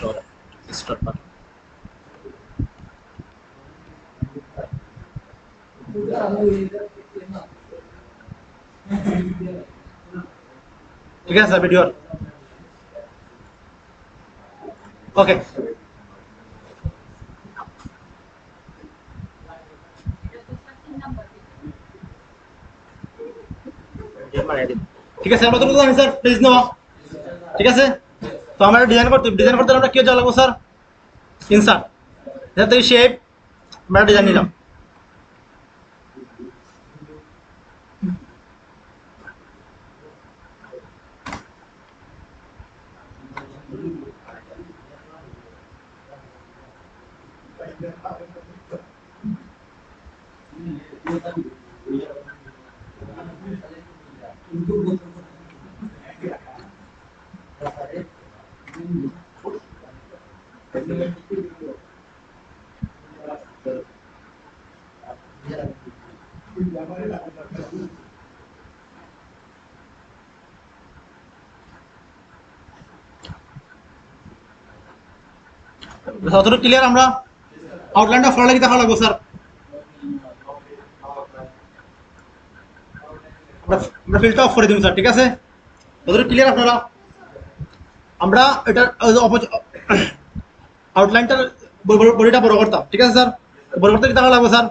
শহরে start button. ঠিক আছে ভিডিওর ওকে। ঠিক আছে আমরা তো জানি স্যার প্লিজ নেওয়া ঠিক আছে। তো আমরা ডিজাইন করতে আমরা কি যাওয়া লাগবো স্যার ইনসার্ট যাতে শেপ আমরা ডিজাইন নিলাম। যতটুকু ক্লিয়ার আমরা আউটলাইনটা ফলো লাগি দেখা লাগবো স্যার। আমরা ফিল্ডটা অফ করে দিব স্যার ঠিক আছে। যতটুকু ক্লিয়ার আপনারা আমরা এটা আউটলাইনটার বডিটা বড় করতাম ঠিক আছে স্যার। বড় করতে কি দেখা লাগবে স্যার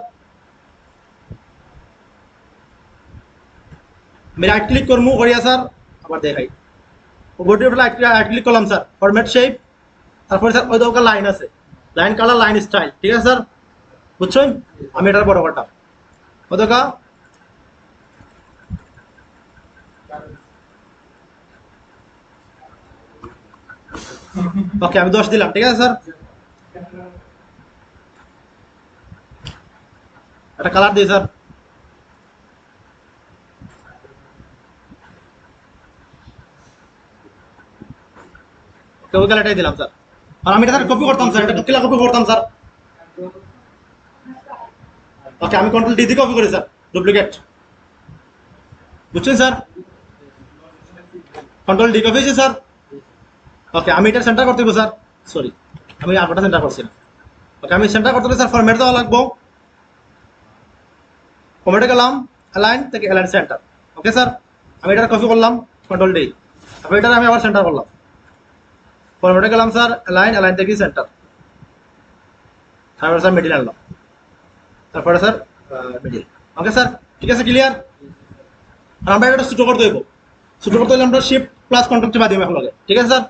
আমি রাইট ক্লিক করবো করিয়া স্যার আবার দেখাই বডির উপরে রাইট ক্লিক করলাম স্যার ফরম্যাট শেপ তারপরে স্যার ওই দরকার লাইন আছে লাইন কালার লাইন স্টাইল ঠিক আছে স্যার বুঝছেন। আমি এটার বড় করতাম ওই দরকার ওকে আমি 10 দিলাম ঠিক আছে স্যার। একটা কালার দিই স্যার ওই কালারটাই দিলাম স্যার। আর আমি এটা স্যার কপি করতাম স্যার এটা কিলা কপি করতাম স্যার। ওকে আমি কন্ট্রোল ডি দিয়ে কপি করি স্যার ডুপ্লিকেট বুঝছেন স্যার কন্ট্রোল ডি কপি হয়েছে স্যার। ওকে আমি এটা সেন্টার করতে হবে স্যার সরি আমি আরটা সেন্টার করছি না। ওকে আমি সেন্টার করতে হবে স্যার ফরম্যাট দেওয়া লাগবো ফরম্যাটে গেলাম অ্যালাইন থেকে অ্যালাইন সেন্টার ওকে স্যার। আমি এটা কপি করলাম কন্ট্রোল ডি তারপর এটা আমি আবার সেন্টার করলাম ফরম্যাটে গেলাম স্যার অ্যালাইন অ্যালাইন থেকে সেন্টার তারপরে স্যার মিডিল আনলাম তারপরে স্যার মিডিল ওকে স্যার ঠিক আছে ক্লিয়ার। আর আমরা এটা ছোটো করতে হইব ছোটো করতে হলে আমরা শিফট প্লাস কন্ট্রোল চেপা দিই এখন লাগে ঠিক আছে স্যার।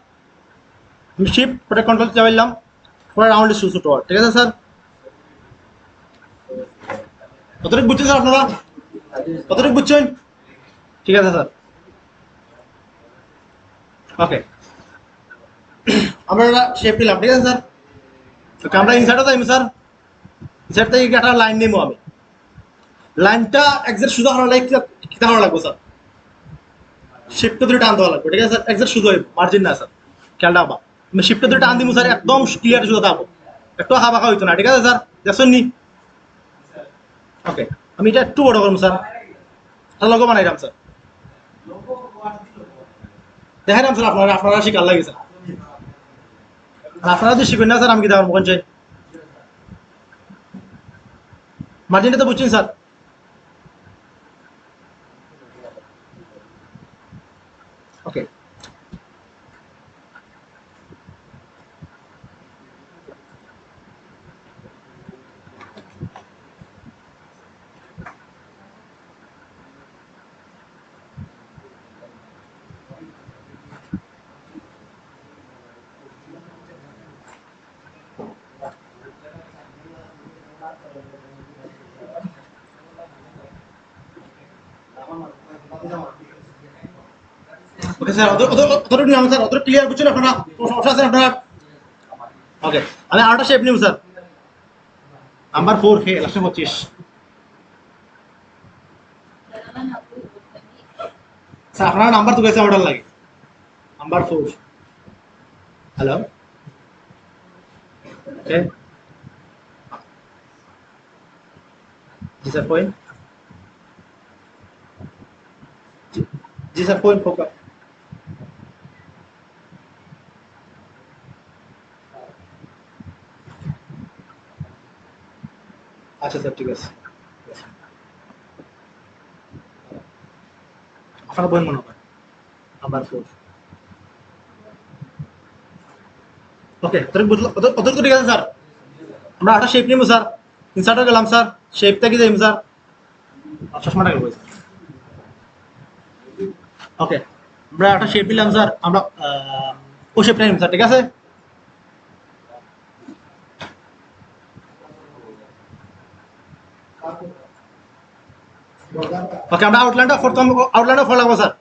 আমি শিফট পরে কন্ট্রোল চাপাইলাম পরে রাউন্ড ছোটো ঠিক আছে স্যার। কতটুকু বুঝছেন স্যার আপনারা কতটুকু বুঝছেন ঠিক আছে স্যার ওকে। আমরা এটা শেপ নিলাম ঠিক আছে স্যার। ওকে আমরা ইনসার্টে যাইম স্যার ইনসার্ট থেকে একটা লাইন নিবো আমি লাইনটা একজ্যাক্ট সোজা হওয়ার লাগে কিতা হওয়া লাগবে স্যার শিফটে ধরে টান দেওয়া লাগবে ঠিক আছে স্যার একজ্যাক্ট সোজা মার্জিন না স্যার খেয়াল রাখবা আমি শিফটে ধরে টান দিব স্যার একদম ক্লিয়ার সোজা থাকবো একটু হাবা হইতো না ঠিক আছে স্যার দেখছেন নি ওকে। আমি এটা একটু বড় করবো স্যার আর লোগো বানাইলাম স্যার দেখাইলাম স্যার আপনারা শিকার লাগে স্যার আপনারা যদি শিখবেন না স্যার আমি কি দেখাবো কোন চাই মার্জিনটা তো বুঝছেন স্যার ওকে। ওকে স্যার অতটুকু নিলাম স্যার অতটুকু ক্লিয়ার বুঝছেন আপনারা সমস্যা আছে আপনারা ওকে। আমি আরেকটা শেপ নিব স্যার নাম্বার 4 হে 125 স্যার আপনার নাম্বার তো গেছে অর্ডার লাগে নাম্বার 4 হ্যালো ওকে জি স্যার পয়েন্ট জি স্যার পয়েন্ट फोकस আচ্ছা স্যার ঠিক আছে আপনার বই মনে হয় নাম্বার 4 ওকে অত তো ঠিক আছে স্যার আমরা একটা শেপ নিব স্যার ইনসার্টে গেলাম স্যার শেপটা কি যাইম স্যার চশমাটা গেল স্যার ওকে আমরা একটা শেপ নিলাম স্যার আমরা ও শেপটা নিব স্যার ঠিক আছে ওকে আমরা আউটলাইনটা ফর লাগবো স্যার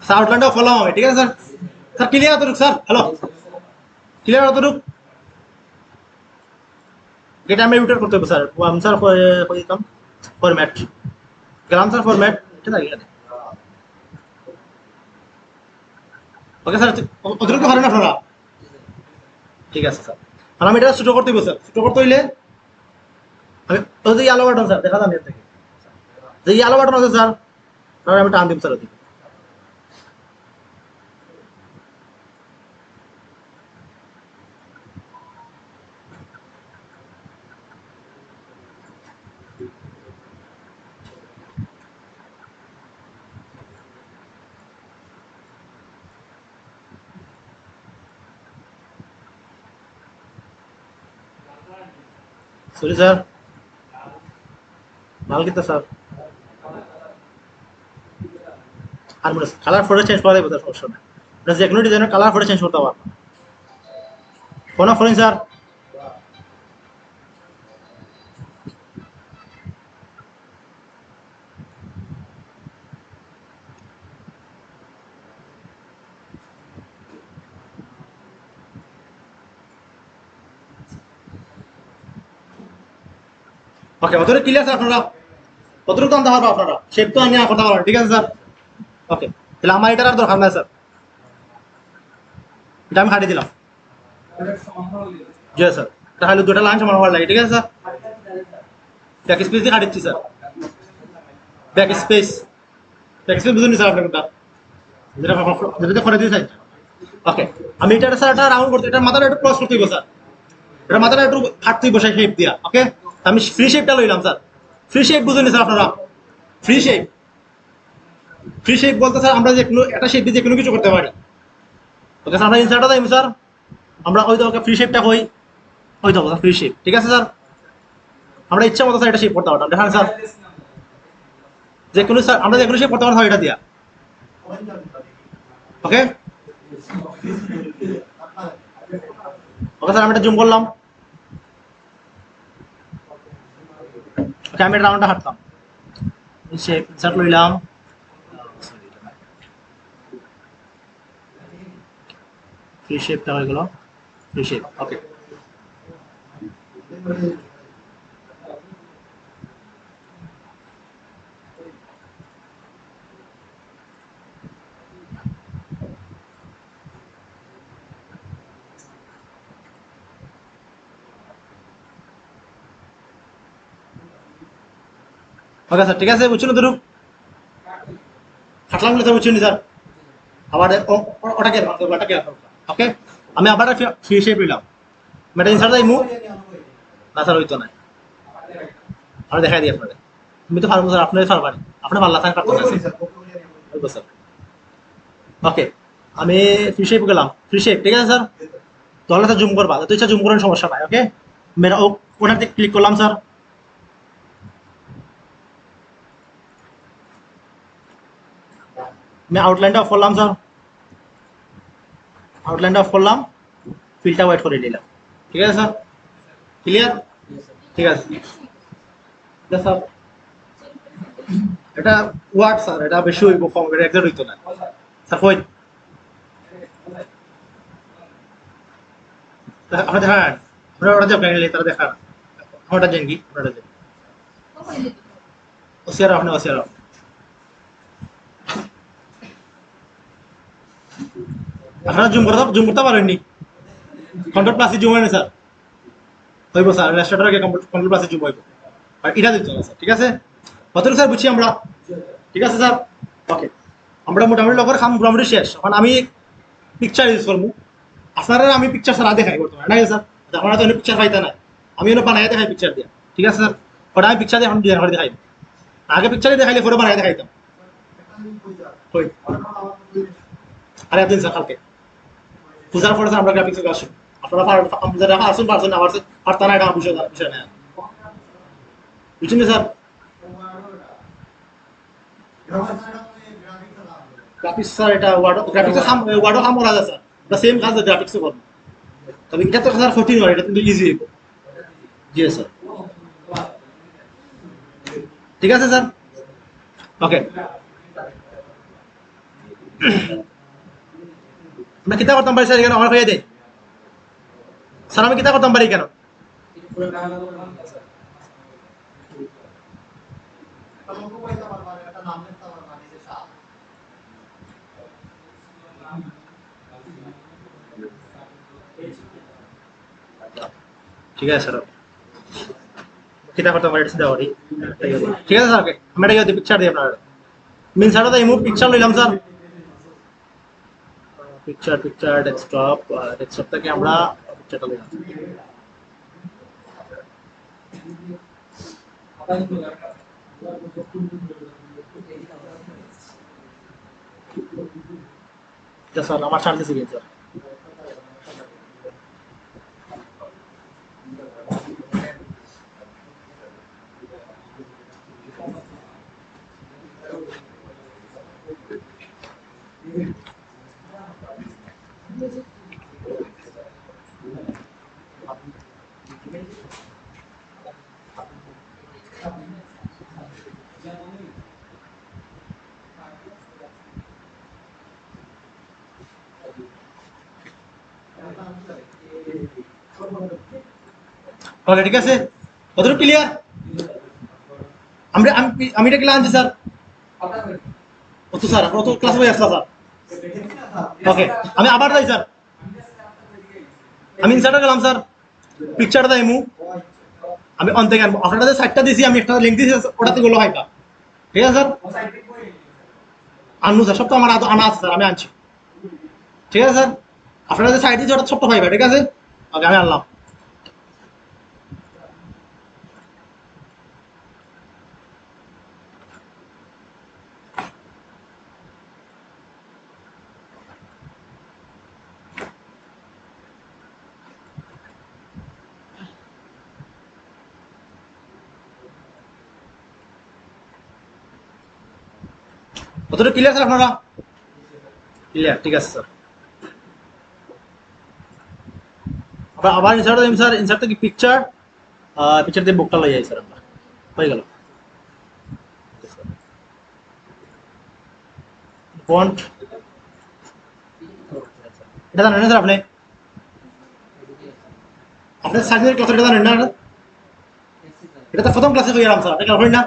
স্যার আউটলাইনটা ফলো হবে ঠিক আছে স্যার স্যার ক্লিয়ার অতটুক স্যার হ্যালো ক্লিয়ার অতটুক এটা আমি ইউটার করতে হবে স্যার আমি স্যার করে দিতাম ফরম্যাট গেলাম স্যার ফরম্যাট ঠিক আছে ওকে স্যার অতটুকু পারেন আপনারা ঠিক আছে স্যার আর আমি এটা ছোট করতে হবে স্যার ছোট করতে হইলে আমি ওই যে আলো বাটন স্যার দেখা যান এর থেকে যে আলো বাটন আছে স্যার তাহলে আমি টান দিব স্যার ওদিকে সরি স্যার মাল কিতা স্যার আর মানে কালার ফটো চেঞ্জ করা যাবে স্যার সমস্যা নেই যে কোনো ডিজাইনের কালার ফটো চেঞ্জ করতে পারবো ফোন অফ করেন স্যার ওকে অতটুকু ক্লিয়ার স্যার আপনারা অতটুকু আনতে পারবো আপনারা শেপ তো আমি করতে পারবো ঠিক আছে স্যার ওকে তাহলে আমার এটার আর দরকার নাই স্যার এটা আমি হারিয়ে দিলাম জি স্যার তাহলে দুটো লাইন সমান হওয়ার লাগে ঠিক আছে স্যার ব্যাক স্পেস দিয়ে কাটিচ্ছি স্যার ব্যাক স্পেস বুঝুন স্যার আপনার কোনটা যেটা করে দিয়ে চাই ওকে আমি এটা স্যার একটা রাউন্ড করতে এটার মাথাটা একটু ক্রস করতে দিব স্যার এটার মাথাটা একটু কাটতে বসে শেপ দিয়া ওকে আমি ফ্রি শেপটা লইলাম স্যার ফ্রি শেপ বুঝুন স্যার আপনারা ফ্রি শেপ বলতে স্যার আমরা যে কোনো একটা শেপ দিয়ে যে কোনো কিছু করতে পারি ওকে স্যার আমরা ইনসার্টটা যাইম স্যার আমরা ওই তো ওকে ফ্রি শেপটা কই ওই তো ফ্রি শেপ ঠিক আছে স্যার আমরা ইচ্ছা মতো স্যার এটা শেপ করতে পারতাম দেখেন স্যার যে কোনো স্যার আমরা যে কোনো শেপ করতে পারতাম এটা দিয়া ওকে ওকে স্যার আমি এটা জুম করলাম ওকে আমি রাউন্ডটা হাঁটতাম শেপ ইনসার্ট লইলাম ফ্রি শেপটা হয়ে গেল ফ্রি শেপ ওকে ওকে স্যার ঠিক আছে বুঝছেন ধরুন হাঁটলাম না স্যার বুঝছেন স্যার আবার ওটাকে ওকে আমি আবার ফ্রি শেপ নিলাম মেটা ইনসার্ট যাইমু না স্যার হইতো না আমি দেখাই দিই আপনাদের আমি তো পারবো স্যার আপনাদের পারবানি আপনি পারলা স্যার কাটতে হইবো স্যার ওকে আমি ফ্রি শেপ গেলাম ফ্রি শেপ ঠিক আছে স্যার তাহলে স্যার জুম করবা তো ইচ্ছা জুম করার সমস্যা নাই ওকে মেরা ওটাতে ক্লিক করলাম স্যার मैं आउटलाइनটা অফ করলাম স্যার আউটলাইনটা অফ করলাম ফিলটা ওয়েট করে নিলাম ঠিক আছে স্যার ক্লিয়ার ঠিক আছে স্যার এটা ওয়ার্ড স্যার এটা বেশি হইব কম করে এক্সাক্ট হইতো না স্যার কই আপনি দেখান আপনারা ওটা দেখান তারা দেখান ওটা জেনগি ওটা দেন ওসিয়ার আপনি ওসিয়ার আপনারা জুম করতে পারেননি কন্ট্রোল প্লাস জুম হয় না স্যার হইব স্যার রেস্টার্টারকে কন্ট্রোল প্লাস জুম হইব আর এটা দিতে হবে স্যার ঠিক আছে কতটুকু স্যার বুঝছি আমরা ঠিক আছে স্যার ওকে, আমরা মোটামুটি লগর খাম মোটামুটি শেষ। এখন আমি পিকচার ইউজ করবো, আপনারা আমি পিকচার ছাড়া দেখাই বর্তমানে নাকি স্যার? আপনারা তো পিকচার পাইতে না, আমি এনে বানাই দেখাই পিকচার দিয়া, ঠিক আছে স্যার? ওটা আমি পিকচার দিয়ে এখন দিয়ে দেখাই, আগে পিকচারে দেখাইলে পরে বানাই দেখাইতাম। কই আরে একদিন স্যার কালকে পূজার পরে স্যার আমরা গ্রাফিক্স আসুন, আপনারা যারা আসুন পারছেন না পারছেন পারতা না, এটা আমার বিষয় বিষয় না, বুঝছেন স্যার? গ্রাফিক্স স্যার এটা ওয়ার্ড গ্রাফিক্স ওয়ার্ডও কাম করা যায় স্যার, এটা সেম কাজ গ্রাফিক্সও করবো, তবে এটা তো স্যার কঠিন হয়, এটা কিন্তু ইজি। জি স্যার, ঠিক আছে স্যার, ওকে। আমরা কিতা করতাম পারি স্যার, এখানে আমার হয়ে দেয় স্যার, আমি কিতা করতাম পারি কেন? ঠিক আছে স্যার, কিতা করতাম পারি চিন্তা করি, ঠিক আছে স্যার, ওকে। আমরা এটা পিকচার দিই আপনার মিন স্যার, তো এই মুভ পিকচার লইলাম sir, picture picture desktop, desktop থেকে আমরা পিকচারটা লইলাম। স্যার আমার চার্জ দিছি স্যার, ওকে ঠিক আছে, কতটুকু ক্লিয়ার? আমরা আমি আমি এটা ক্লাস আনছি স্যার, কত স্যার কত ক্লাস হয়ে আসলা স্যার, ওকে। আমি আবার যাই স্যার, আমি ইনসার্টে গেলাম স্যার, পিকচারটা দেয় মু, আমি অন থেকে আনবো, আপনারা যে সাইটটা দিয়েছি আমি একটা লিঙ্ক দিয়েছি, ওটাতে গুলো হাইটা, ঠিক আছে স্যার? আনবো স্যার, সব তো আমার আনা আছে স্যার, আমি আনছি, ঠিক আছে স্যার? আপনারা যে সাইট দিয়েছি ওটা ছোট্ট পাইবা, ঠিক আছে? ওকে, আমি আনলাম। কতটুকু ক্লিয়ার স্যার আপনারা? ক্লিয়ার, ঠিক আছে স্যার। আবার আবার ইনসার্ট দিই স্যার, ইনসার্ট থেকে পিকচার, পিকচার দিয়ে বুকটা লই যাই স্যার, আমরা হয়ে গেল। ফন্ট এটা জানেন না স্যার আপনি? আপনি সাইজের ক্লাস এটা জানেন না? এটা তো প্রথম ক্লাসে হয়ে গেলাম স্যার, এটা হয় না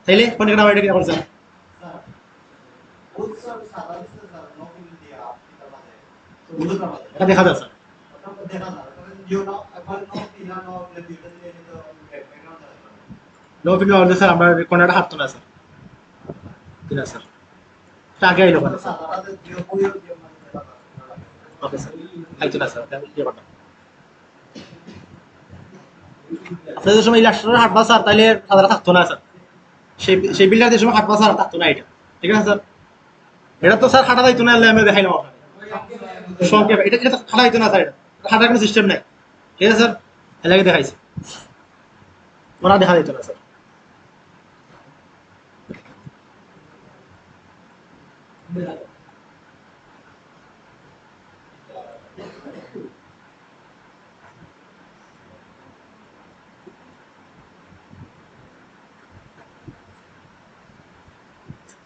তাইলে কোন কেন এটা কি করছেন? এটা দেখা যায় স্যার, নো ফিল্ম হলে স্যার আমরা কোনটা হাঁটতো না স্যার, ঠিক আছে স্যার, এটা আগে আইলো কেন স্যার? ওকে স্যার, আইতো না স্যার, আমি কি করতাম? আপনাদের যে সময় ইলাস্ট্রেটর হাঁটবা স্যার, তাইলে সাদারা থাকতো না স্যার, সেই বিল্ডার যে সময় হাঁটবা স্যার থাকতো না এটা, ঠিক আছে স্যার? এটা তো স্যার হাঁটা যাইতো না, আমি দেখাইলাম আপনাকে সংক্ষেপ, এটা এটা হাঁটা যাইতো না স্যার, এটা হাঁটার কোনো সিস্টেম নাই, ঠিক আছে স্যার? এলাকে দেখাইছে, ওরা দেখা যাইতো না স্যার।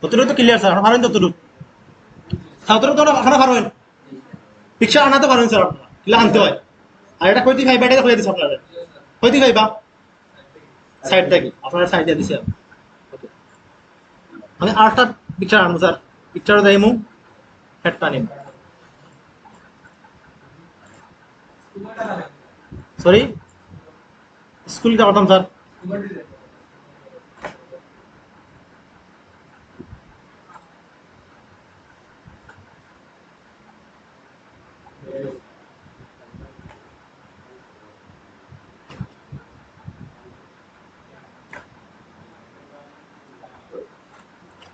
ততটুকু তো ক্লিয়ার স্যার, পারেন ততটুকু, ততটুকু তো আপনারা পারবেন, পিকচার আনাতে পারবেন স্যার, আপনারা কিলা আনতে হয়। আর এটা কইতে খাইবা, এটা কইয়া দিছে আপনারা কইতে খাইবা সাইড থেকে, আপনারা সাইড দিয়ে দিছে। ওকে, আমি আরেকটা পিকচার আনবো স্যার, পিকচারও দেইমু, হেডটা নিম, সরি স্কুলটা করতাম স্যার,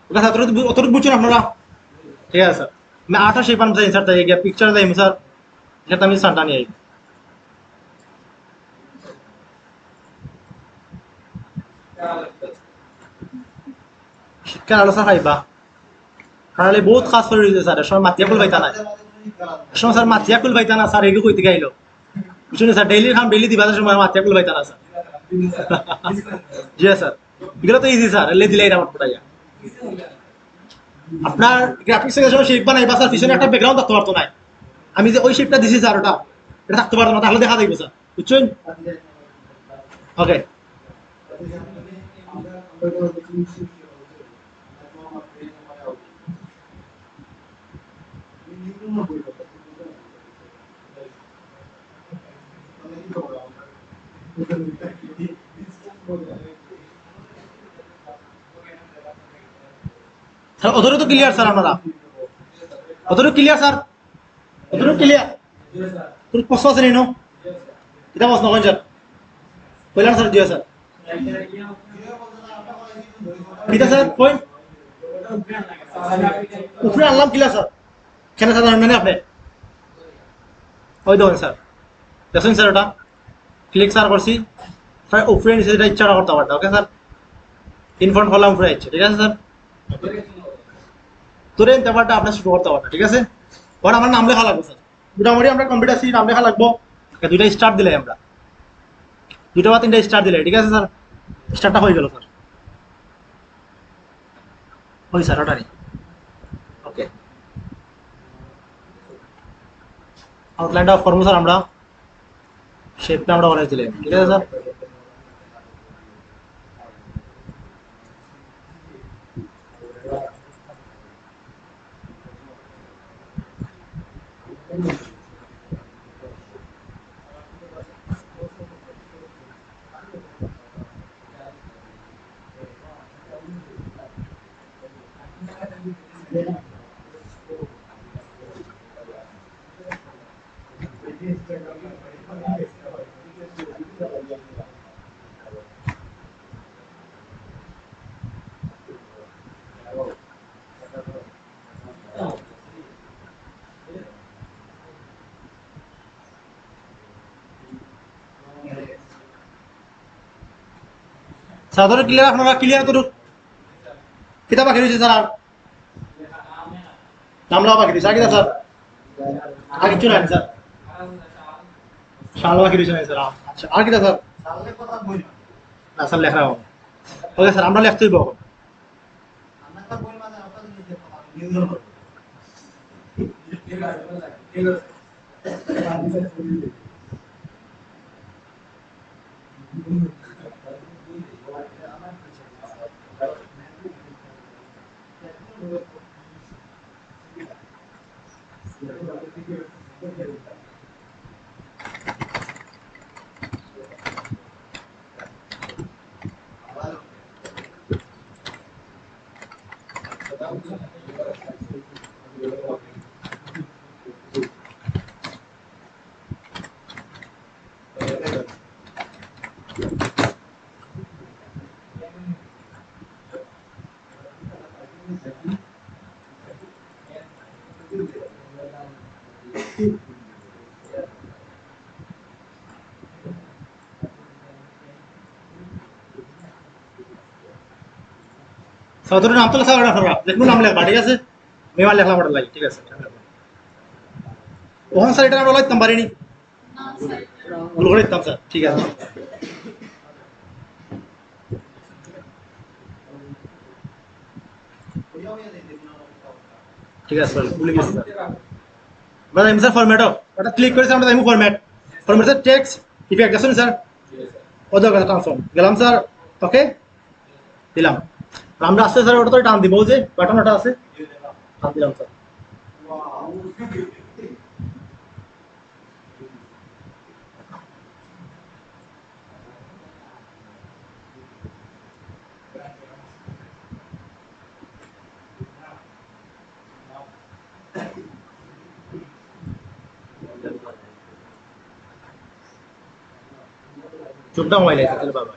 ওটা অতটুকু বুঝছেন আপনারা? ঠিক আছে স্যার, আমি 8 সেই পান স্যার তাই গিয়ে পিকচার যাইম স্যার, এটা আমি সান্টা নিয়ে শিক্ষার আলো স্যার খাইবা খারালে বহুত কাজ করে রয়েছে স্যার, সময় মাতিয়া কুল পাইতা না, সময় স্যার মাতিয়া কুল পাইতা না স্যার, এগুলো কইতে গাইলো বুঝুন স্যার, ডেইলি খাম ডেইলি দিবা সময় মাতিয়া কুল পাইতা না স্যার। জি স্যার, এগুলো তো ইজি স্যার, এলে দিলে এটা আমার পড়াইয়া আপনার গ্রাফিক্স এর সময় শেপ বানাইবা স্যার, পিছনে একটা ব্যাকগ্রাউন্ড থাকতে পারতো না, আমি যে ওই শেপটা দিছি স্যার, ওটা এটা থাকতে পারতো না, তাহলে দেখা যাইব স্যার, বুঝছেন? ওকে স্যার, অতটুকু তো ক্লিয়ার স্যার, আপনারা অতটুকু ক্লিয়ার স্যার, অতটুকু ক্লিয়ার, তোর প্রশ্ন আছে নি নো? এটা প্রশ্ন কইন স্যার, কইলাম স্যার, দিও স্যার, ঠিক আছে স্যার, কইন উপরে আনলাম ক্লিয়ার স্যার, কেন স্যার জানেন না আপনি? ওই দেখুন স্যার, দেখুন স্যার, ওটা ক্লিক স্যার করছি, স্যার উপরে নিচে যেটা ইচ্ছা করতে পারতো, ওকে স্যার, ইনফর্ম করলাম উপরে ইচ্ছে, ঠিক আছে স্যার, তোরে ব্যাপারটা আপনার শুরু করতে পারতো, ঠিক আছে? ওর আমার নাম লেখা লাগবে স্যার, মোটামুটি আমরা কম্পিউটার সি নাম লেখা লাগবো, দুইটা স্টার দিলে আমরা, দুটো বা তিনটা স্টার দিলে, ঠিক আছে স্যার, স্টারটা হয়ে গেল স্যার, ওই স্যার ওটা নেই, ওকে আউটলাইনটা অফ করবো স্যার আমরা, শেপটা আমরা অরেঞ্জ দিলে, ঠিক আছে স্যার? স্যার ধরো ক্লিয়ার, আপনারা ক্লিয়ার করুন, কিতাব বাকি রয়েছে স্যার, আর নাম লেখা বাকি রয়েছে, আর কিতাব স্যার, আর কিছু নাই স্যার, সাল বাকি রয়েছে না স্যার, আচ্ছা আর কিতাব স্যার, না স্যার লেখা হবে, ওকে স্যার আমরা লিখতেই পাবো, স্যার ধরুন নাম তো লেখা হবে আপনারা, দেখুন নাম লেখবা, ঠিক আছে? মেমার লেখলাম ওটা লাগে, ঠিক আছে, ওখান স্যার এটা আমরা লিখতাম পারিনি, ভুল করে দিতাম স্যার, ঠিক আছে, ঠিক আছে স্যার, ভুলে গেছি স্যার, আমরা যাইম স্যার ফরম্যাটও, ওটা ক্লিক করেছি আমরা যাইম format, format sir text effect আছে স্যার, ওদের কথা ট্রান্সফর্ম গেলাম স্যার, ওকে দিলাম, আমরা আসছে স্যার, ওটা তো টান দিব, যে বাটন ওটা আছে, টান দিলাম স্যার, চোখটা মোবাইল আছে তাহলে বাবা,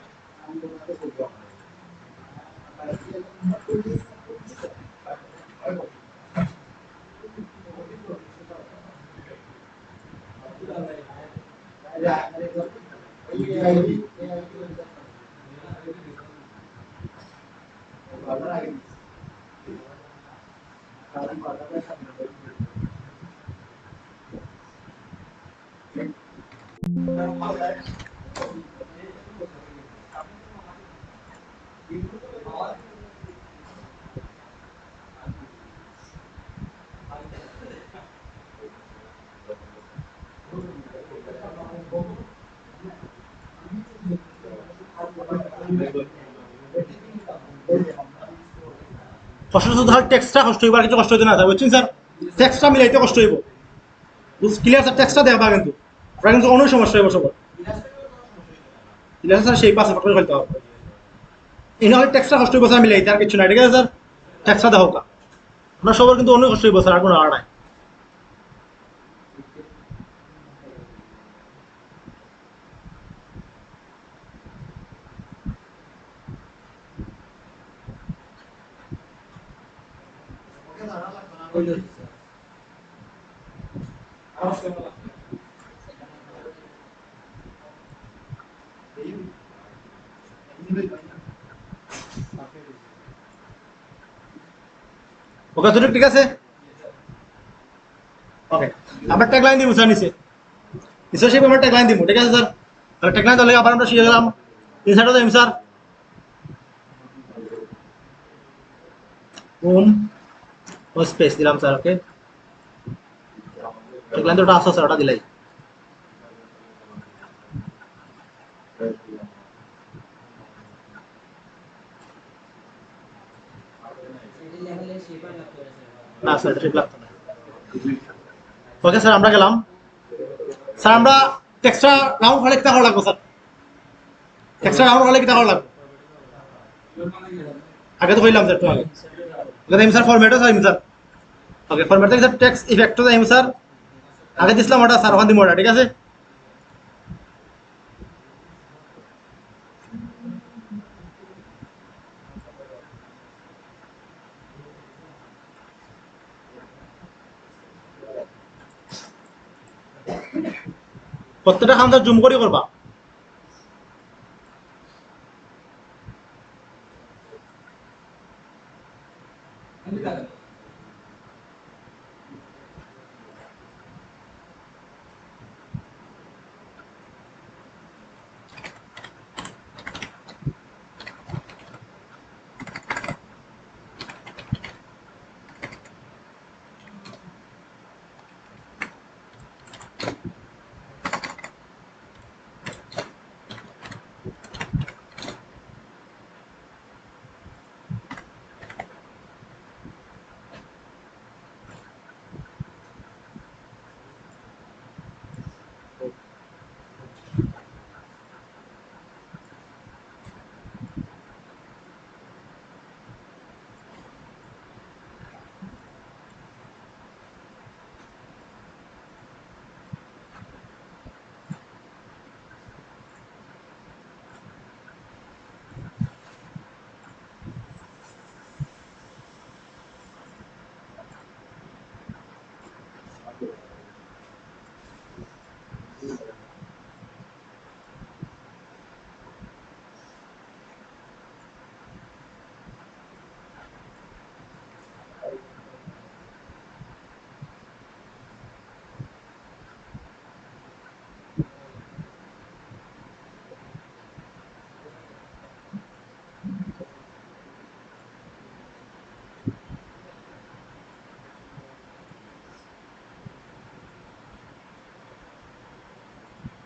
কষ্ট শুধু ধর টেক্সটটা কষ্ট হইব আর কিছু কষ্ট হইতে না থাকে বুঝছেন স্যার টেক্সটটা মিলাইতে কষ্ট হইব ক্লিয়ার স্যার টেক্সটটা দেখবা কিন্তু আপনার কিন্তু অনেক সমস্যা হইব সবার ক্লিয়ার স্যার সেই পাশে ফটো ফেলতে হবে এনে হলে টেক্সটটা কষ্ট হইব স্যার মিলাইতে আর কিছু নাই ঠিক আছে স্যার টেক্সটটা দেখো আপনার সবার কিন্তু অনেক কষ্ট হইব স্যার আর কোনো আর নাই ওকে তো ঠিক আছে ওকে আমরা ট্যাগলাইন দিব স্যার নিচে নিচে সেই আমরা ট্যাগলাইন দিব ঠিক আছে স্যার তাহলে ট্যাগলাইন তাহলে আবার আমরা শিখে গেলাম ইনসাইডও যাইম স্যার হোম ও স্পেস দিলাম স্যার ওকে ট্যাগলাইন তো ওটা আসো স্যার ওটা দিলাই না স্যার ঠিক লাগতো না ওকে স্যার আমরা গেলাম স্যার আমরা টেক্সটটা রাউন্ড হলে কিতা করা লাগবে স্যার টেক্সটটা রাউন্ড হলে কিতা করা লাগবে আগে তো কইলাম স্যার একটু আগে ওকে স্যার ফরম্যাটও চাইম স্যার ওকে ফরম্যাট থেকে স্যার টেক্সট ইফেক্টও চাইম স্যার আগে দিছিলাম ওটা স্যার ওখান দিব ওটা ঠিক আছে প্রত্যেকটা খান স্যার জুম করে করবা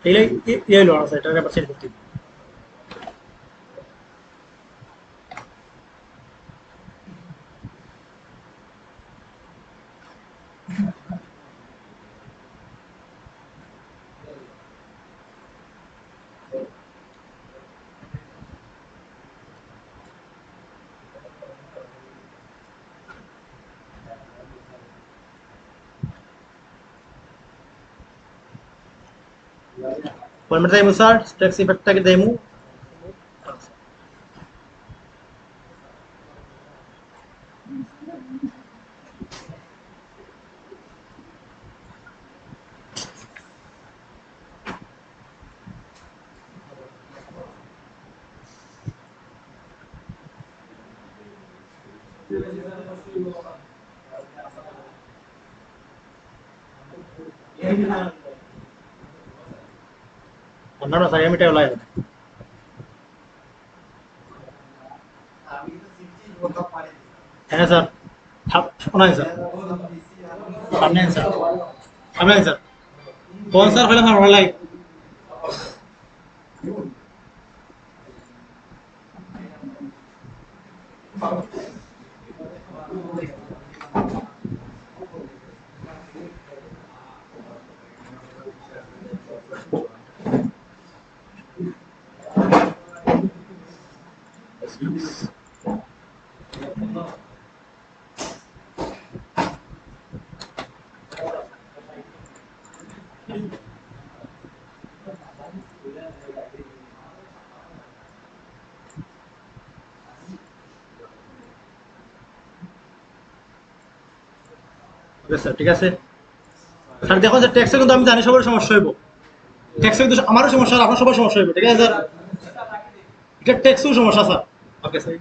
এই এই হলো স্যার এটা আবার সেট করতে ফরম্যাট যাইমু স্যার টেক্সট ইফেক্টটাকে যাইমু অন্যান্য স্যার এমিটাই লাইভ হ্যাঁ স্যার শোনাই স্যার সামনে স্যার সামনে স্যার কোন স্যার হলে ভালো লাগে স্যার ঠিক আছে স্যার দেখো স্যার ট্যাক্সে কিন্তু আমি জানি সবার সমস্যা হইব ট্যাক্সে কিন্তু আমারও সমস্যা আপনার সবার সমস্যা হইব ঠিক আছে স্যার এটা ট্যাক্সেও সমস্যা স্যার ওকে স্যার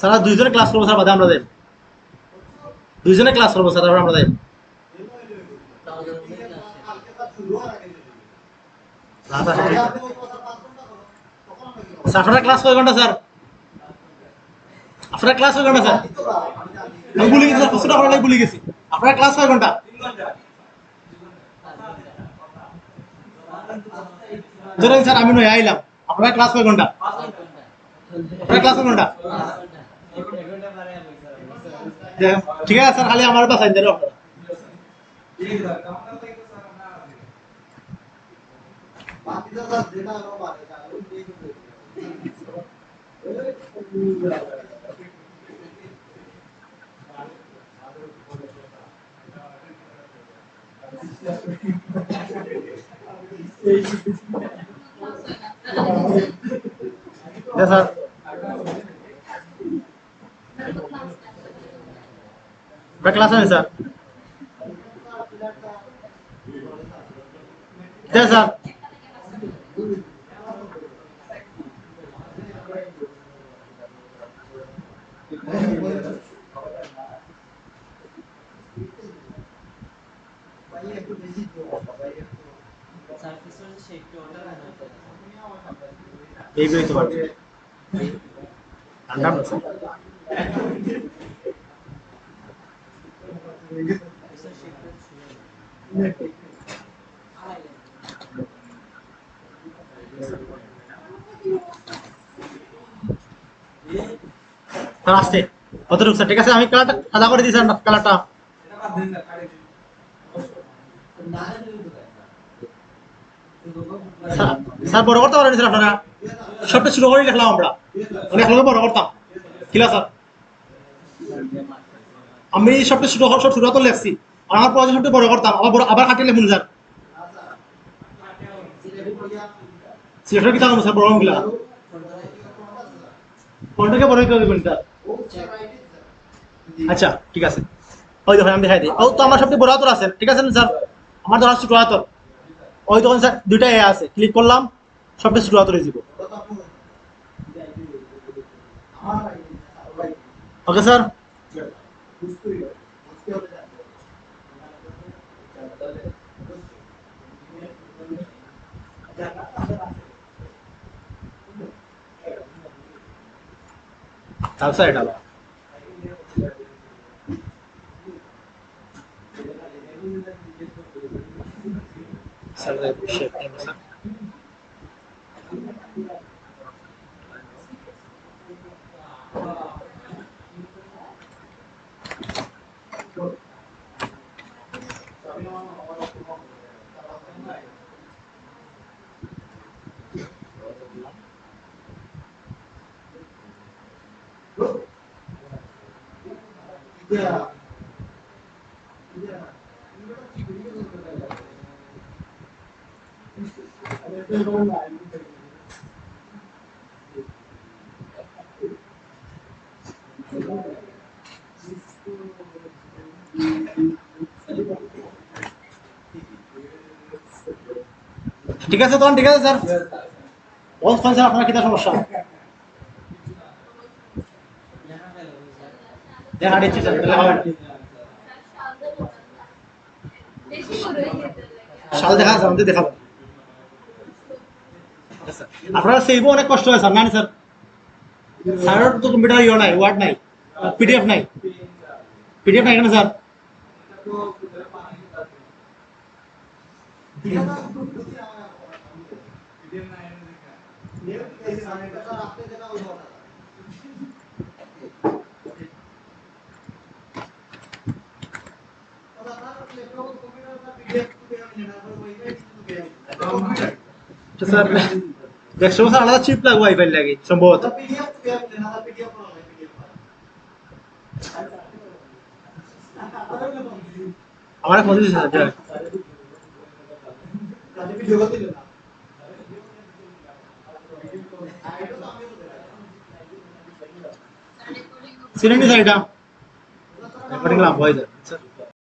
স্যার দুইজনে ক্লাস করবো স্যার বাদে আমরা দেব দুইজনে ক্লাস করবো স্যার তারপর আমরা দেব আপনারা ক্লাস কয় ঘন্টা স্যার আপনারা ক্লাস কয় ঘন্টা স্যার আমি ভুলে গেছি স্যার প্রশ্নটা করার লাগে ভুলে গেছি আপনারা ক্লাস কয় ঘন্টা ধরেন স্যার আমি নয় আইলাম আপনারা ক্লাস কয় ঘন্টা আপনারা ক্লাস কয় ঘন্টা ঠিক আছে স্যার খালি আমার বাসায় দেন আপনারা স্যার ক্লাস আছে স্যার স্যার এই বেরোতে পারবে ঠান্ডা না স্যার স্যার আসছে কতটুকু স্যার ঠিক আছে আমি কালারটা সাদা করে দিই স্যার কালারটা স্যার বড় করতে পারেন স্যার আপনারা সবটা ছোট করে লিখলাম আমরা অনেক লোক বড় করতাম কিলা স্যার আমি সবটা ছোট সব ছোট তো লেখছি আর আমার প্রয়োজন সবটা বড় করতাম আবার বড় আবার কাটিয়ে লিখুন স্যার সিলেটের কি থাকবো স্যার বড় গুলা কোনটাকে বড় করে দেবেন স্যার আচ্ছা ঠিক আছে ওই দেখুন আমি দেখাই দিই ও তো আমার সবটা বড় হাতর আছে ঠিক আছে স্যার আমার ধরা ছোট হাতর ওই তখন স্যার দুইটা এ আছে ক্লিক করলাম সবটা ছোট হাতরে দিব ওকে স্যার স্যার এটা স্যার স্যার ঠিক আছে তখন ঠিক আছে স্যার বলছেন স্যার আপনার কিটা সমস্যা দেখা দিচ্ছি স্যার তাহলে হবে সাল দেখা আছে আমাদের দেখাবো আচ্ছা, আপনারা সেইবও অনেক কষ্ট হয় স্যার না স্যার স্যারের তো কম্পিউটার ইয়ে নাই ওয়ার্ড নাই পিডিএফ নাই পিডিএফ নাই কেন স্যার স্যার 100 বছর আলাদা চিপ লাগবে ওয়াইফাই লাগে সম্ভবত আমার ফোন দিয়েছে স্যার সিলেন্ডি স্যার এটা রেকর্ডিং লাভ হয়ে যায় স্যার